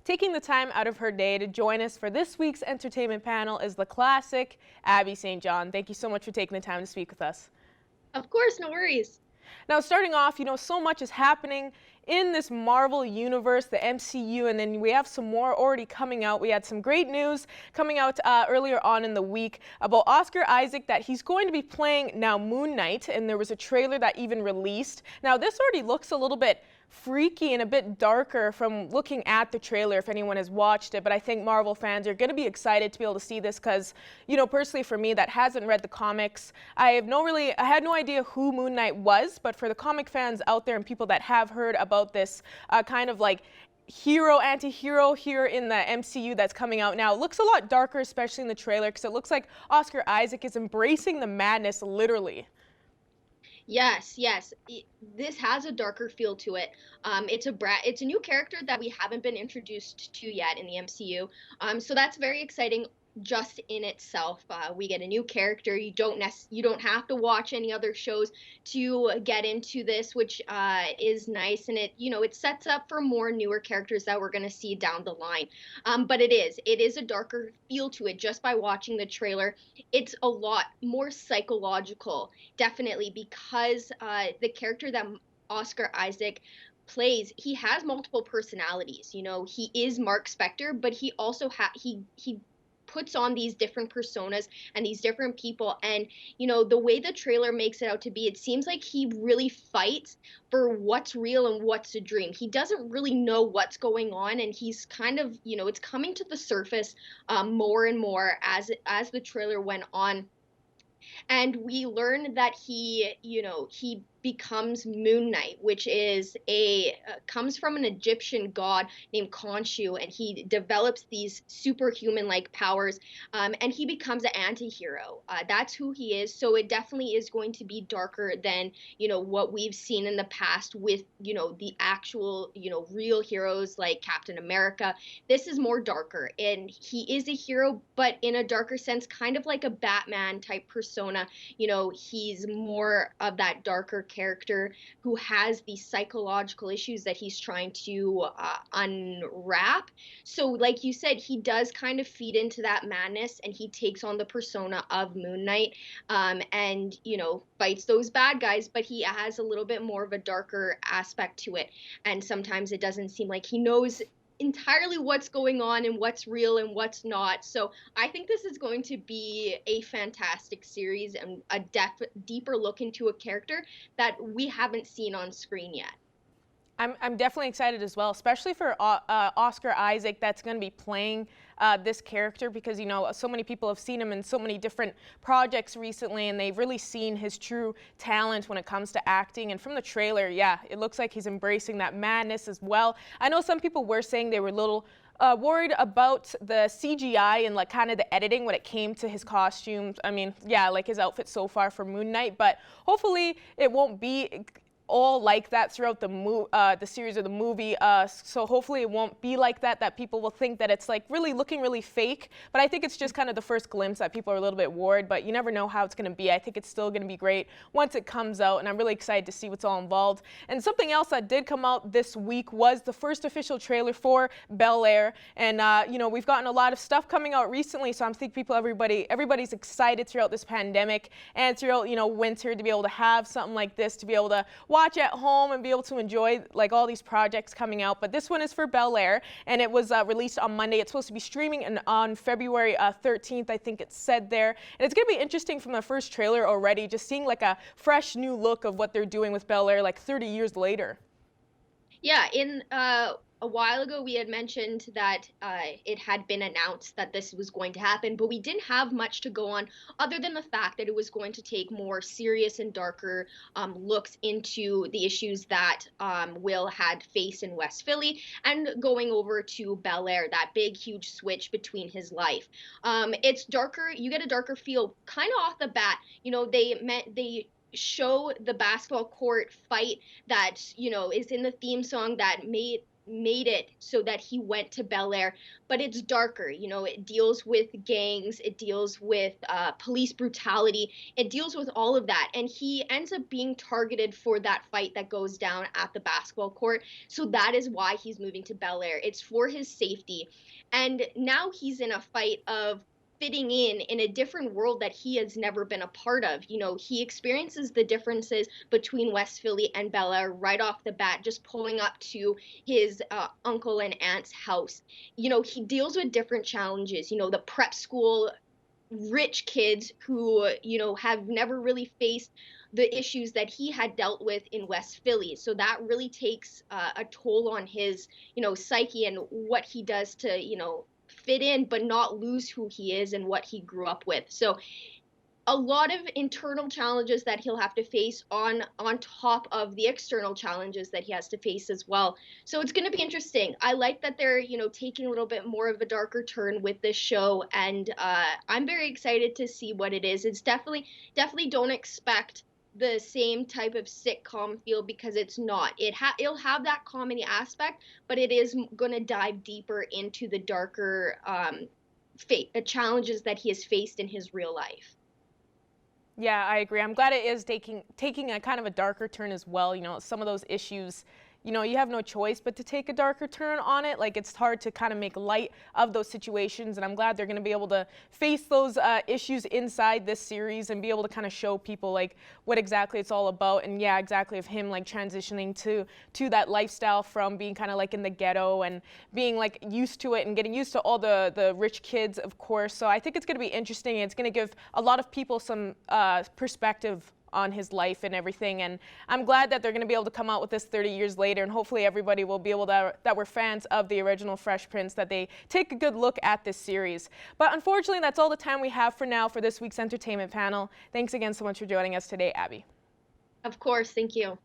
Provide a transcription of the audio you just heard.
Taking the time out of her day to join us for this week's entertainment panel is the classic Abby St. John. Thank you so much for taking the time to speak with us. Of course, no worries. Now, starting off, so much is happening in this Marvel universe, the MCU, and then we have some more already coming out. We had some great news coming out earlier on in the week about Oscar Isaac, that he's going to be playing now Moon Knight, and there was a trailer that even released. Now, this already looks a little bit freaky and a bit darker from looking at the trailer if anyone has watched it, but I think Marvel fans are going to be excited to be able to see this because, personally for me that hasn't read the comics, I had no idea who Moon Knight was, but for the comic fans out there and people that have heard about this kind of like hero, anti-hero here in the MCU that's coming out now, it looks a lot darker, especially in the trailer, because it looks like Oscar Isaac is embracing the madness literally. Yes. This has a darker feel to it. It's a new character that we haven't been introduced to yet in the MCU. So that's very exciting just in itself. We get a new character. You don't have to watch any other shows to get into this, which is nice, and it sets up for more newer characters that we're going to see down the line. But it is a darker feel to it just by watching the trailer. It's a lot more psychological, definitely, because the character that Oscar Isaac plays, he has multiple personalities. He is Mark Spector, but he also he puts on these different personas and these different people, and the way the trailer makes it out to be, it seems like he really fights for what's real and what's a dream. He doesn't really know what's going on, and he's kind of, it's coming to the surface more and more as the trailer went on. And we learn that he becomes Moon Knight, which is comes from an Egyptian god named Khonshu, and he develops these superhuman-like powers, and he becomes an anti-hero. That's who he is. So it definitely is going to be darker than what we've seen in the past with the actual real heroes like Captain America. This is more darker, and he is a hero, but in a darker sense, kind of like a Batman type persona. He's more of that darker character who has these psychological issues that he's trying to unwrap. So like you said, he does kind of feed into that madness, and he takes on the persona of Moon Knight, and fights those bad guys, but he has a little bit more of a darker aspect to it, and sometimes it doesn't seem like he knows entirely what's going on and what's real and what's not. So I think this is going to be a fantastic series and a deeper look into a character that we haven't seen on screen yet. I'm definitely excited as well, especially for Oscar Isaac that's going to be playing this character, because so many people have seen him in so many different projects recently, and they've really seen his true talent when it comes to acting. And from the trailer, yeah, it looks like he's embracing that madness as well. I know some people were saying they were a little worried about the CGI and like kind of the editing when it came to his costumes. I mean, yeah, like his outfit so far for Moon Knight, but hopefully it won't be all like that throughout the series or the movie, so hopefully it won't be like that people will think that it's like really looking really fake. But I think it's just kind of the first glimpse that people are a little bit worried, but you never know how it's going to be. I think it's still going to be great once it comes out, and I'm really excited to see what's all involved. And something else that did come out this week was the first official trailer for Bel Air, and we've gotten a lot of stuff coming out recently, so I think everybody's excited throughout this pandemic and throughout winter to be able to have something like this, to be able to watch at home and be able to enjoy like all these projects coming out. But this one is for Bel Air, and it was released on Monday. It's supposed to be streaming on February 13th, I think it said there. And it's going to be interesting from the first trailer already, just seeing like a fresh new look of what they're doing with Bel Air like 30 years later. Yeah, in a while ago we had mentioned that it had been announced that this was going to happen, but we didn't have much to go on other than the fact that it was going to take more serious and darker looks into the issues that Will had faced in West Philly, and going over to Bel Air, that big huge switch between his life. It's darker. You get a darker feel kind of off the bat. They show the basketball court fight that is in the theme song that made it so that he went to Bel Air, but it's darker. You know, it deals with gangs, it deals with police brutality, it deals with all of that. And he ends up being targeted for that fight that goes down at the basketball court. So that is why he's moving to Bel Air. It's for his safety. And now he's in a fight of fitting in a different world that he has never been a part of. You know, he experiences the differences between West Philly and Bel Air right off the bat, just pulling up to his uncle and aunt's house. You know, he deals with different challenges. You know, the prep school rich kids who, you know, have never really faced the issues that he had dealt with in West Philly. So that really takes a toll on his, you know, psyche and what he does to, you know, fit in but not lose who he is and what he grew up with. So a lot of internal challenges that he'll have to face on top of the external challenges that he has to face as well. So it's going to be interesting. I like that they're, you know, taking a little bit more of a darker turn with this show, and I'm very excited to see what it is. It's definitely don't expect the same type of sitcom feel, because it's not. It'll have that comedy aspect, but it is going to dive deeper into the darker challenges that he has faced in his real life. Yeah, I agree. I'm glad it is taking a kind of a darker turn as well. You know, some of those issues, you know, you have no choice but to take a darker turn on it. Like, it's hard to kind of make light of those situations, and I'm glad they're going to be able to face those issues inside this series and be able to kind of show people like what exactly it's all about. And yeah, exactly, of him like transitioning to that lifestyle from being kind of like in the ghetto and being like used to it and getting used to all the rich kids, of course. So I think it's going to be interesting. It's going to give a lot of people some perspective on his life and everything, and I'm glad that they're going to be able to come out with this 30 years later, and hopefully everybody will be able to, that were fans of the original Fresh Prince, that they take a good look at this series. But unfortunately, that's all the time we have for now for this week's entertainment panel. Thanks again so much for joining us today, Abby. Of course, thank you.